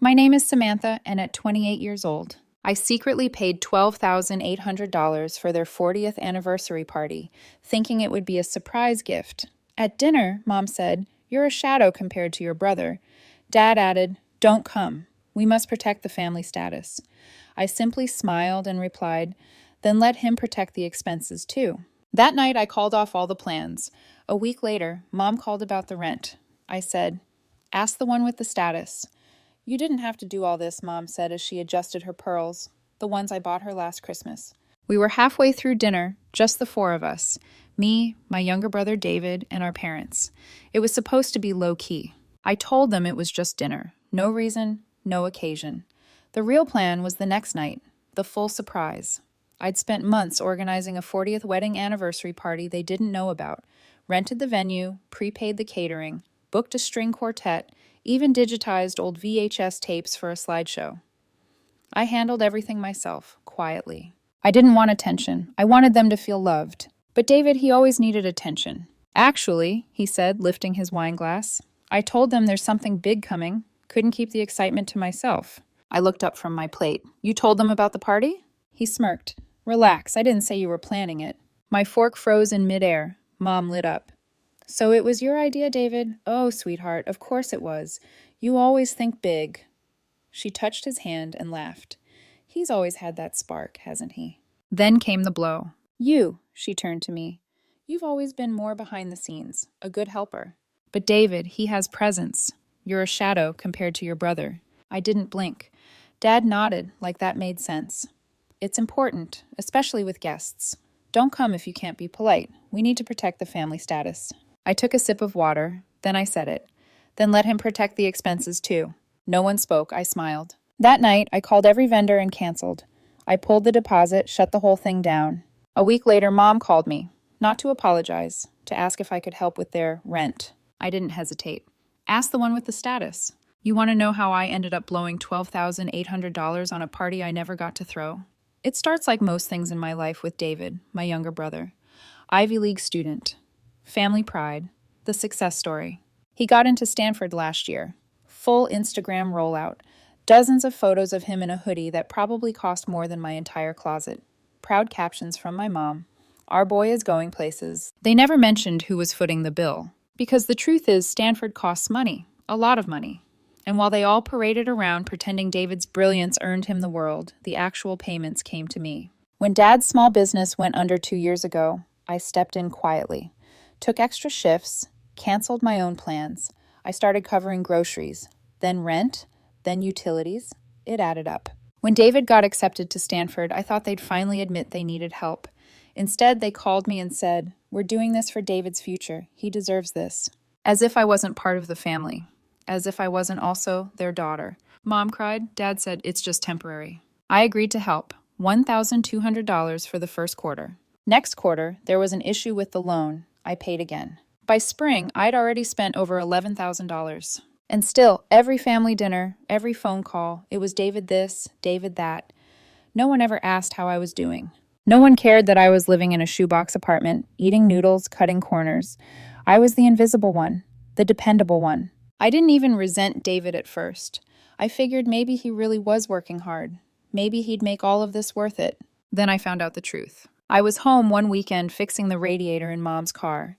My name is Samantha, and at 28 years old, I secretly paid $12,800 for their 40th anniversary party, thinking it would be a surprise gift. At dinner, Mom said, "You're a shadow compared to your brother." Dad added, "Don't come. We must protect the family status." I simply smiled and replied, "Then let him protect the expenses too." That night, I called off all the plans. A week later, Mom called about the rent. I said, "Ask the one with the status." "You didn't have to do all this," Mom said as she adjusted her pearls, the ones I bought her last Christmas. We were halfway through dinner, just the four of us, me, my younger brother David, and our parents. It was supposed to be low-key. I told them it was just dinner. No reason, no occasion. The real plan was the next night, the full surprise. I'd spent months organizing a 40th wedding anniversary party they didn't know about, rented the venue, prepaid the catering, booked a string quartet, even digitized old VHS tapes for a slideshow. I handled everything myself, quietly. I didn't want attention. I wanted them to feel loved. But David, he always needed attention. "Actually," he said, lifting his wine glass, "I told them there's something big coming. Couldn't keep the excitement to myself." I looked up from my plate. "You told them about the party?" He smirked. "Relax, I didn't say you were planning it." My fork froze in midair. Mom lit up. "So it was your idea, David?" "Oh, sweetheart, of course it was. You always think big." She touched his hand and laughed. "He's always had that spark, hasn't he?" Then came the blow. "You," she turned to me. "You've always been more behind the scenes, a good helper. But David, he has presence. You're a shadow compared to your brother." I didn't blink. Dad nodded, like that made sense. "It's important, especially with guests. Don't come if you can't be polite. We need to protect the family status." I took a sip of water, then I said it. "Then let him protect the expenses too." No one spoke. I smiled. That night, I called every vendor and canceled. I pulled the deposit, shut the whole thing down. A week later, Mom called me, not to apologize, to ask if I could help with their rent. I didn't hesitate. "Ask the one with the status." You want to know how I ended up blowing $12,800 on a party I never got to throw? It starts like most things in my life with David, my younger brother. Ivy League student. Family pride. The success story. He got into Stanford last year. Full Instagram rollout. Dozens of photos of him in a hoodie that probably cost more than my entire closet. Proud captions from my mom. "Our boy is going places." They never mentioned who was footing the bill. Because the truth is, Stanford costs money. A lot of money. And while they all paraded around pretending David's brilliance earned him the world, the actual payments came to me. When Dad's small business went under 2 years ago, I stepped in quietly. Took extra shifts, canceled my own plans. I started covering groceries, then rent, then utilities. It added up. When David got accepted to Stanford, I thought they'd finally admit they needed help. Instead, they called me and said, "We're doing this for David's future. He deserves this." As if I wasn't part of the family. As if I wasn't also their daughter. Mom cried. Dad said, "It's just temporary." I agreed to help. $1,200 for the first quarter. Next quarter, there was an issue with the loan. I paid again. By spring, I'd already spent over $11,000. And still, every family dinner, every phone call, it was David this, David that. No one ever asked how I was doing. No one cared that I was living in a shoebox apartment, eating noodles, cutting corners. I was the invisible one, the dependable one. I didn't even resent David at first. I figured maybe he really was working hard. Maybe he'd make all of this worth it. Then I found out the truth. I was home one weekend fixing the radiator in Mom's car.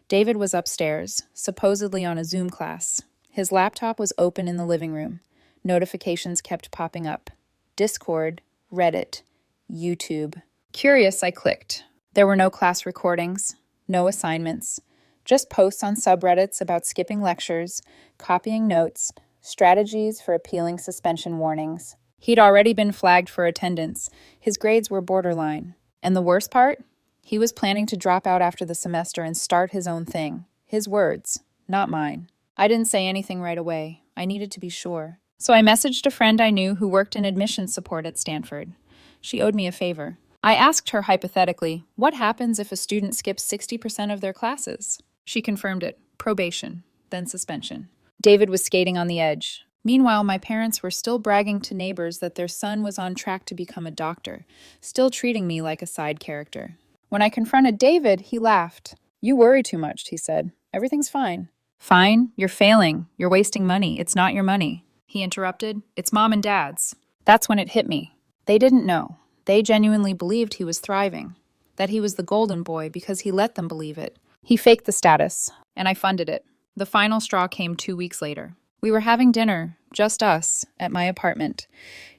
David was upstairs, supposedly on a Zoom class. His laptop was open in the living room. Notifications kept popping up. Discord, Reddit, YouTube. Curious, I clicked. There were no class recordings, no assignments, just posts on subreddits about skipping lectures, copying notes, strategies for appealing suspension warnings. He'd already been flagged for attendance. His grades were borderline. And the worst part? He was planning to drop out after the semester and start his own thing. His words, not mine. I didn't say anything right away. I needed to be sure. So I messaged a friend I knew who worked in admissions support at Stanford. She owed me a favor. I asked her hypothetically, what happens if a student skips 60% of their classes? She confirmed it. Probation, then suspension. David was skating on the edge. Meanwhile, my parents were still bragging to neighbors that their son was on track to become a doctor, still treating me like a side character. When I confronted David, he laughed. "You worry too much," he said. "Everything's fine." "Fine? You're failing. You're wasting money. It's not your money." he interrupted. It's Mom and Dad's. That's when it hit me. They didn't know. They genuinely believed he was thriving, that he was the golden boy because he let them believe it. He faked the status, and I funded it. The final straw came 2 weeks later. We were having dinner, just us, at my apartment.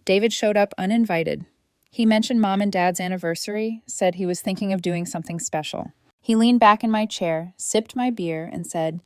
David showed up uninvited. He mentioned Mom and Dad's anniversary, said he was thinking of doing something special. He leaned back in my chair, sipped my beer, and said,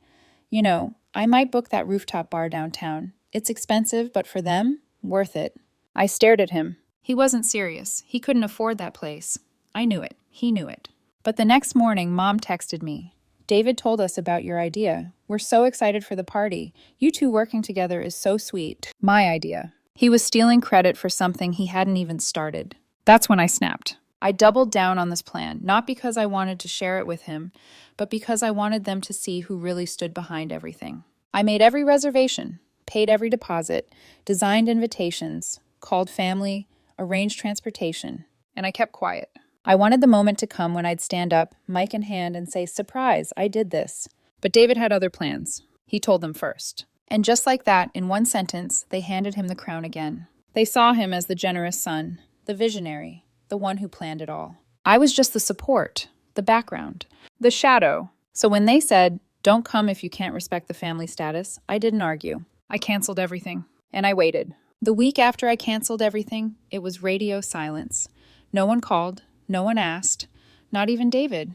"You know, I might book that rooftop bar downtown. It's expensive, but for them, worth it." I stared at him. He wasn't serious. He couldn't afford that place. I knew it. He knew it. But the next morning, Mom texted me. "David told us about your idea. We're so excited for the party. You two working together is so sweet." My idea. He was stealing credit for something he hadn't even started. That's when I snapped. I doubled down on this plan, not because I wanted to share it with him, but because I wanted them to see who really stood behind everything. I made every reservation, paid every deposit, designed invitations, called family, arranged transportation, and I kept quiet. I wanted the moment to come when I'd stand up, mic in hand, and say, "Surprise, I did this." But David had other plans. He told them first. And just like that, in one sentence, they handed him the crown again. They saw him as the generous son, the visionary, the one who planned it all. I was just the support, the background, the shadow. So when they said, "Don't come if you can't respect the family status," I didn't argue. I canceled everything, and I waited. The week after I canceled everything, it was radio silence. No one called, no one asked, not even David.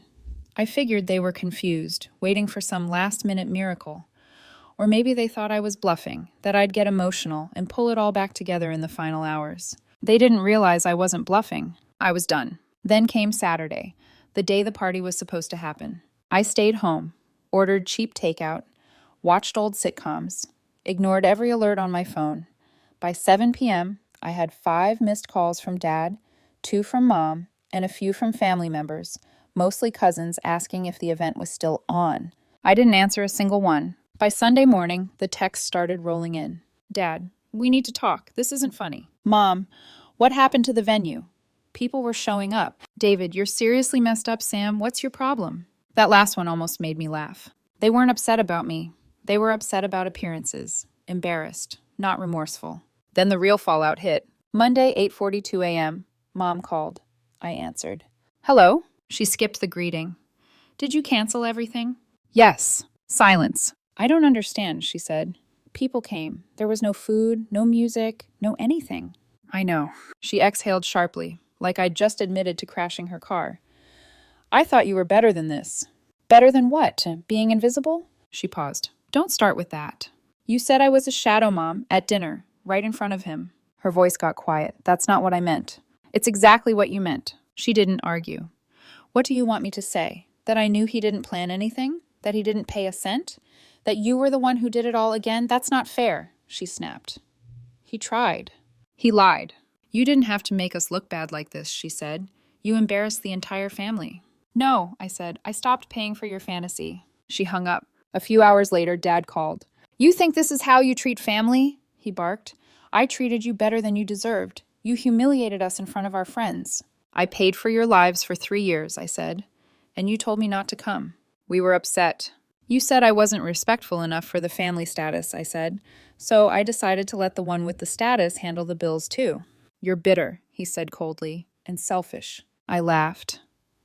I figured they were confused, waiting for some last-minute miracle. Or maybe they thought I was bluffing, that I'd get emotional and pull it all back together in the final hours. They didn't realize I wasn't bluffing. I was done. Then came Saturday, the day the party was supposed to happen. I stayed home, ordered cheap takeout, watched old sitcoms, ignored every alert on my phone. By 7 p.m., I had 5 missed calls from Dad, 2 from Mom, and a few from family members, mostly cousins, asking if the event was still on. I didn't answer a single one. By Sunday morning, the texts started rolling in. "Dad, we need to talk. This isn't funny." "Mom, what happened to the venue?" People were showing up. "David, you're seriously messed up, Sam. What's your problem?" That last one almost made me laugh. They weren't upset about me. They were upset about appearances. Embarrassed, not remorseful. Then the real fallout hit. Monday, 8:42 a.m. Mom called. I answered. "Hello?" She skipped the greeting. "Did you cancel everything?" "Yes." Silence. "I don't understand," she said. "People came. There was no food, no music, no anything." "I know." She exhaled sharply, like I'd just admitted to crashing her car. "I thought you were better than this." "Better than what? Being invisible?" She paused. "Don't start with that." "You said I was a shadow, Mom, at dinner, right in front of him." Her voice got quiet. "That's not what I meant." "It's exactly what you meant." She didn't argue. "What do you want me to say? That I knew he didn't plan anything? That he didn't pay a cent? That you were the one who did it all again? That's not fair," she snapped. "He tried." "He lied." "You didn't have to make us look bad like this," she said. "You embarrassed the entire family." "No," I said. "I stopped paying for your fantasy." She hung up. A few hours later, Dad called. "You think this is how you treat family?" he barked. "I treated you better than you deserved. You humiliated us in front of our friends." "I paid for your lives for 3 years," I said. "And you told me not to come." We were upset. "You said I wasn't respectful enough for the family status," I said. "So I decided to let the one with the status handle the bills too." "You're bitter," he said coldly, "and selfish." I laughed.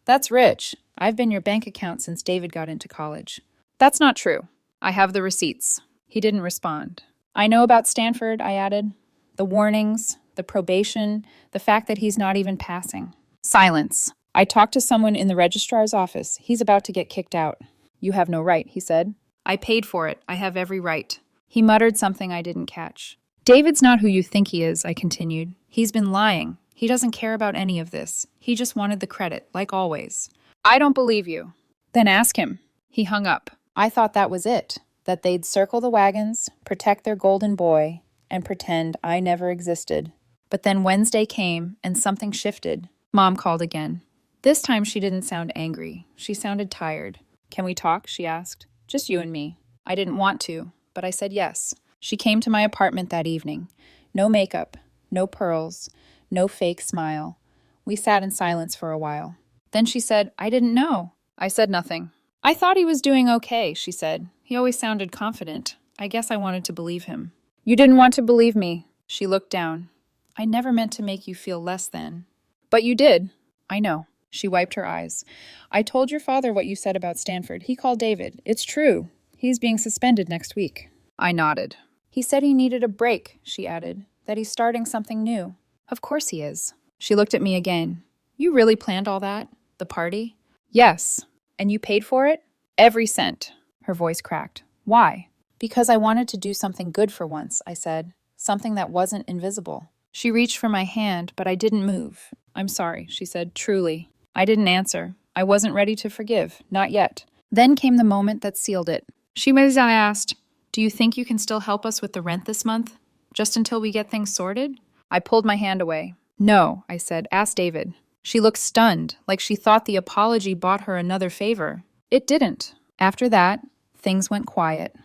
"That's rich. I've been your bank account since David got into college." "That's not true. I have the receipts." He didn't respond. "I know about Stanford," I added. "The warnings, the probation, the fact that he's not even passing." Silence. "I talked to someone in the registrar's office. He's about to get kicked out." "You have no right," he said. "I paid for it. I have every right." He muttered something I didn't catch. "David's not who you think he is," I continued. "He's been lying. He doesn't care about any of this. He just wanted the credit, like always." "I don't believe you." "Then ask him." He hung up. I thought that was it, that they'd circle the wagons, protect their golden boy, and pretend I never existed. But then Wednesday came, and something shifted. Mom called again. This time she didn't sound angry. She sounded tired. "Can we talk?" she asked. "Just you and me." I didn't want to, but I said yes. She came to my apartment that evening. No makeup, no pearls, no fake smile. We sat in silence for a while. Then she said, "I didn't know." I said nothing. "I thought he was doing okay," she said. "He always sounded confident. I guess I wanted to believe him." You didn't want to believe me. She looked down. I never meant to make you feel less than. But you did. I know. She wiped her eyes. I told your father what you said about Stanford. He called David. It's true. He's being suspended next week. I nodded. He said he needed a break, she added, that he's starting something new. Of course he is. She looked at me again. You really planned all that? The party? Yes. And you paid for it? Every cent. Her voice cracked. Why? Because I wanted to do something good for once, I said. Something that wasn't invisible. She reached for my hand, but I didn't move. I'm sorry, she said, truly. I didn't answer. I wasn't ready to forgive, not yet. Then came the moment that sealed it. I asked, do you think you can still help us with the rent this month? Just until we get things sorted? I pulled my hand away. No, I said, ask David. She looked stunned, like she thought the apology bought her another favor. It didn't. After that, things went quiet.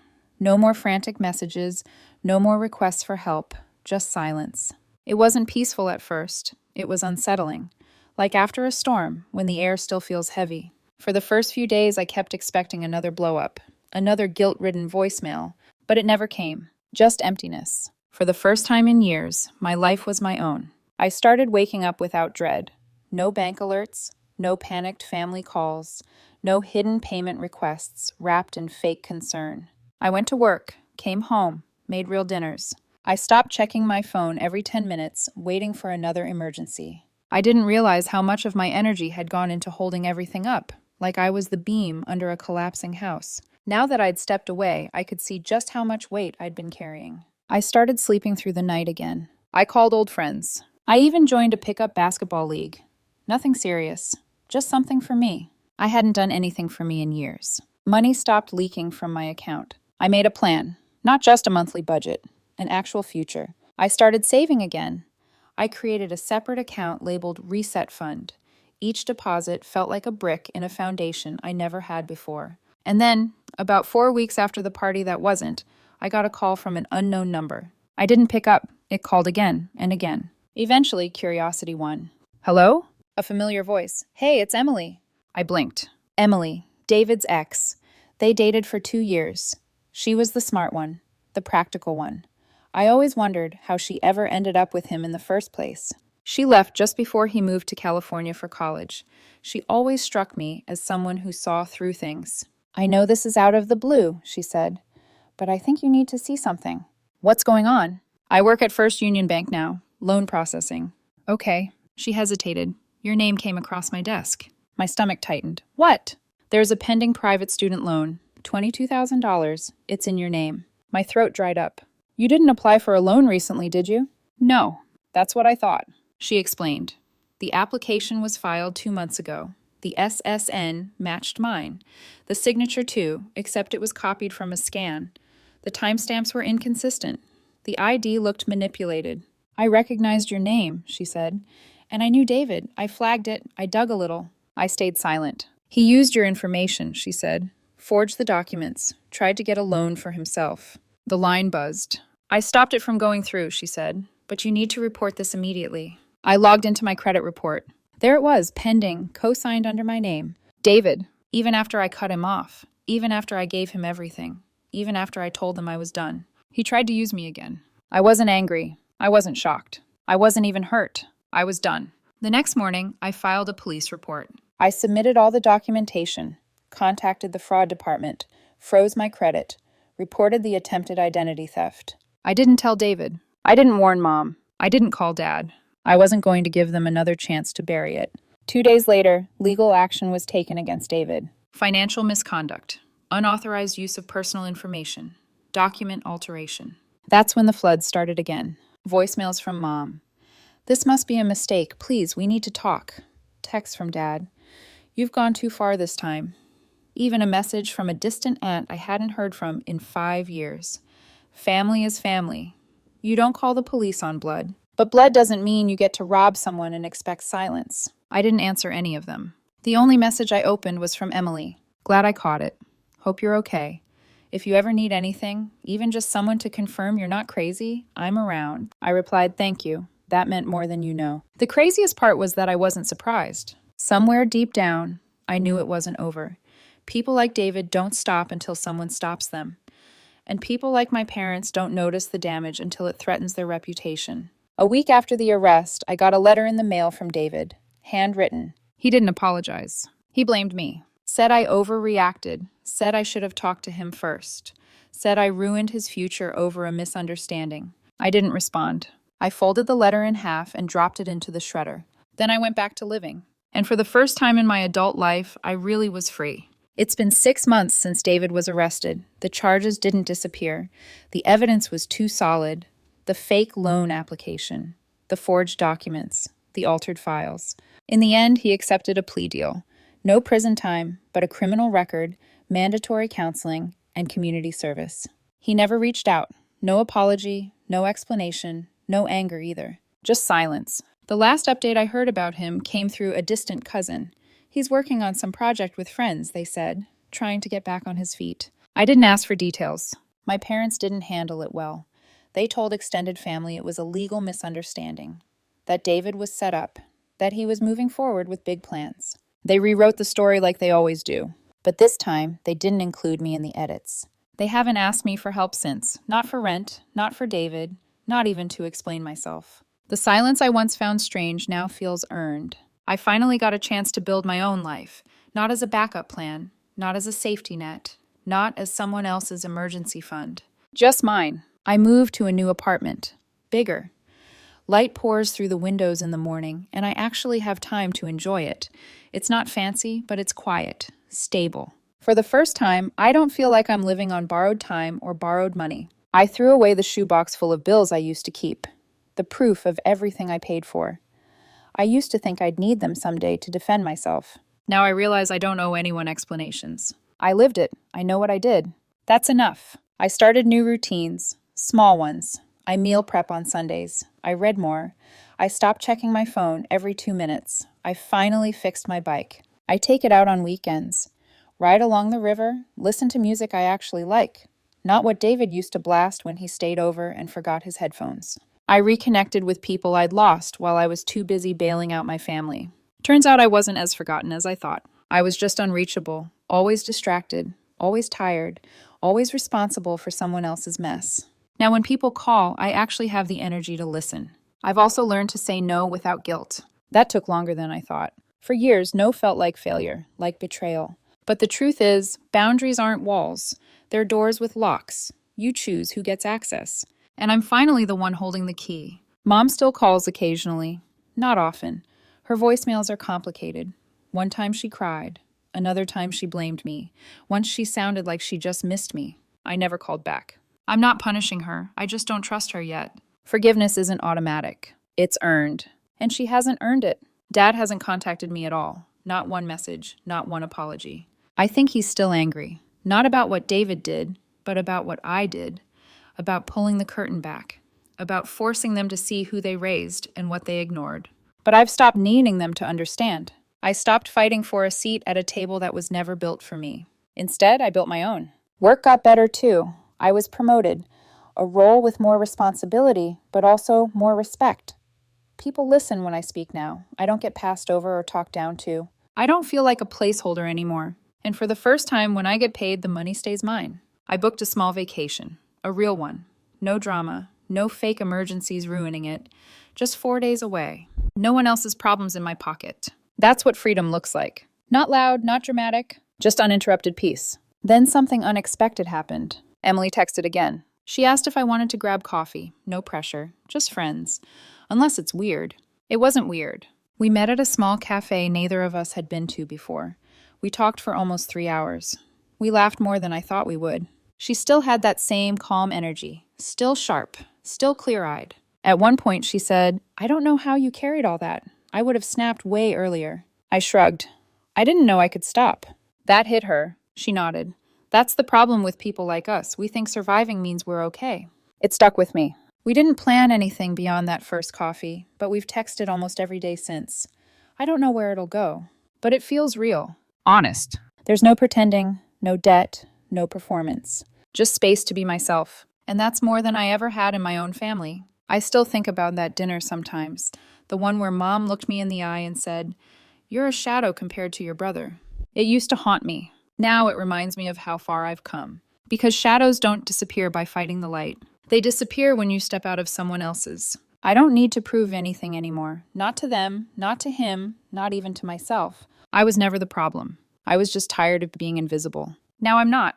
No more frantic messages, no more requests for help, just silence. It wasn't peaceful at first. It was unsettling. Like after a storm, when the air still feels heavy. For the first few days, I kept expecting another blow-up, another guilt-ridden voicemail, but it never came. Just emptiness. For the first time in years, my life was my own. I started waking up without dread. No bank alerts, no panicked family calls, no hidden payment requests wrapped in fake concern. I went to work, came home, made real dinners. I stopped checking my phone every 10 minutes, waiting for another emergency. I didn't realize how much of my energy had gone into holding everything up, like I was the beam under a collapsing house. Now that I'd stepped away, I could see just how much weight I'd been carrying. I started sleeping through the night again. I called old friends. I even joined a pickup basketball league. Nothing serious, just something for me. I hadn't done anything for me in years. Money stopped leaking from my account. I made a plan, not just a monthly budget, an actual future. I started saving again. I created a separate account labeled Reset Fund. Each deposit felt like a brick in a foundation I never had before. And then, about 4 weeks after the party that wasn't, I got a call from an unknown number. I didn't pick up. It called again and again. Eventually, curiosity won. Hello? A familiar voice. Hey, it's Emily. I blinked. Emily, David's ex. They dated for 2 years. She was the smart one, the practical one. I always wondered how she ever ended up with him in the first place. She left just before he moved to California for college. She always struck me as someone who saw through things. I know this is out of the blue, she said, but I think you need to see something. What's going on? I work at First Union Bank now, loan processing. Okay. She hesitated. Your name came across my desk. My stomach tightened. What? There's a pending private student loan. $22,000. It's in your name. My throat dried up. You didn't apply for a loan recently, did you? No. That's what I thought. She explained. The application was filed 2 months ago. The SSN matched mine. The signature too, except it was copied from a scan. The timestamps were inconsistent. The ID looked manipulated. I recognized your name, she said. And I knew David. I flagged it. I dug a little. I stayed silent. He used your information, she said. Forged the documents. Tried to get a loan for himself. The line buzzed. I stopped it from going through, she said. But you need to report this immediately. I logged into my credit report. There it was, pending, co-signed under my name. David, even after I cut him off. Even after I gave him everything. Even after I told him I was done. He tried to use me again. I wasn't angry. I wasn't shocked. I wasn't even hurt. I was done. The next morning, I filed a police report. I submitted all the documentation, contacted the fraud department, froze my credit, reported the attempted identity theft. I didn't tell David. I didn't warn Mom. I didn't call Dad. I wasn't going to give them another chance to bury it. 2 days later, legal action was taken against David. Financial misconduct, unauthorized use of personal information, document alteration. That's when the floods started again. Voicemails from Mom. This must be a mistake. Please, we need to talk. Text from Dad. You've gone too far this time. Even a message from a distant aunt I hadn't heard from in 5 years. Family is family. You don't call the police on blood. But blood doesn't mean you get to rob someone and expect silence. I didn't answer any of them. The only message I opened was from Emily. Glad I caught it. Hope you're okay. If you ever need anything, even just someone to confirm you're not crazy, I'm around. I replied, thank you. That meant more than you know. The craziest part was that I wasn't surprised. Somewhere deep down, I knew it wasn't over. People like David don't stop until someone stops them. And people like my parents don't notice the damage until it threatens their reputation. A week after the arrest, I got a letter in the mail from David, handwritten. He didn't apologize. He blamed me. Said I overreacted. Said I should have talked to him first. Said I ruined his future over a misunderstanding. I didn't respond. I folded the letter in half and dropped it into the shredder. Then I went back to living. And for the first time in my adult life, I really was free. It's been 6 months since David was arrested. The charges didn't disappear. The evidence was too solid. The fake loan application, the forged documents, the altered files. In the end, he accepted a plea deal. No prison time, but a criminal record, mandatory counseling, and community service. He never reached out. No apology, no explanation, no anger either. Just silence. The last update I heard about him came through a distant cousin. He's working on some project with friends, they said, trying to get back on his feet. I didn't ask for details. My parents didn't handle it well. They told extended family it was a legal misunderstanding, that David was set up, that he was moving forward with big plans. They rewrote the story like they always do, but this time they didn't include me in the edits. They haven't asked me for help since, not for rent, not for David, not even to explain myself. The silence I once found strange now feels earned. I finally got a chance to build my own life, not as a backup plan, not as a safety net, not as someone else's emergency fund. Just mine. I moved to a new apartment, bigger. Light pours through the windows in the morning, and I actually have time to enjoy it. It's not fancy, but it's quiet, stable. For the first time, I don't feel like I'm living on borrowed time or borrowed money. I threw away the shoebox full of bills I used to keep, the proof of everything I paid for. I used to think I'd need them someday to defend myself. Now I realize I don't owe anyone explanations. I lived it. I know what I did. That's enough. I started new routines. Small ones. I meal prep on Sundays. I read more. I stopped checking my phone every 2 minutes. I finally fixed my bike. I take it out on weekends. Ride along the river, listen to music I actually like. Not what David used to blast when he stayed over and forgot his headphones. I reconnected with people I'd lost while I was too busy bailing out my family. Turns out I wasn't as forgotten as I thought. I was just unreachable, always distracted, always tired, always responsible for someone else's mess. Now, when people call, I actually have the energy to listen. I've also learned to say no without guilt. That took longer than I thought. For years, no felt like failure, like betrayal. But the truth is, boundaries aren't walls. They're doors with locks. You choose who gets access. And I'm finally the one holding the key. Mom still calls occasionally. Not often. Her voicemails are complicated. One time she cried. Another time she blamed me. Once she sounded like she just missed me. I never called back. I'm not punishing her. I just don't trust her yet. Forgiveness isn't automatic. It's earned. And she hasn't earned it. Dad hasn't contacted me at all. Not one message. Not one apology. I think he's still angry. Not about what David did, but about what I did. About pulling the curtain back. About forcing them to see who they raised and what they ignored. But I've stopped needing them to understand. I stopped fighting for a seat at a table that was never built for me. Instead, I built my own. Work got better too. I was promoted. A role with more responsibility, but also more respect. People listen when I speak now. I don't get passed over or talked down to. I don't feel like a placeholder anymore. And for the first time, when I get paid, the money stays mine. I booked a small vacation. A real one. No drama. No fake emergencies ruining it. Just 4 days away. No one else's problems in my pocket. That's what freedom looks like. Not loud, not dramatic. Just uninterrupted peace. Then something unexpected happened. Emily texted again. She asked if I wanted to grab coffee. No pressure. Just friends. Unless it's weird. It wasn't weird. We met at a small cafe neither of us had been to before. We talked for almost 3 hours. We laughed more than I thought we would. She still had that same calm energy. Still sharp. Still clear-eyed. At one point she said, "I don't know how you carried all that. I would have snapped way earlier." I shrugged. I didn't know I could stop. That hit her. She nodded. That's the problem with people like us. We think surviving means we're okay. It stuck with me. We didn't plan anything beyond that first coffee, but we've texted almost every day since. I don't know where it'll go, but it feels real. Honest. There's no pretending, no debt, no performance. Just space to be myself. And that's more than I ever had in my own family. I still think about that dinner sometimes. The one where Mom looked me in the eye and said, "You're a shadow compared to your brother." It used to haunt me. Now it reminds me of how far I've come. Because shadows don't disappear by fighting the light. They disappear when you step out of someone else's. I don't need to prove anything anymore. Not to them, not to him, not even to myself. I was never the problem. I was just tired of being invisible. Now I'm not.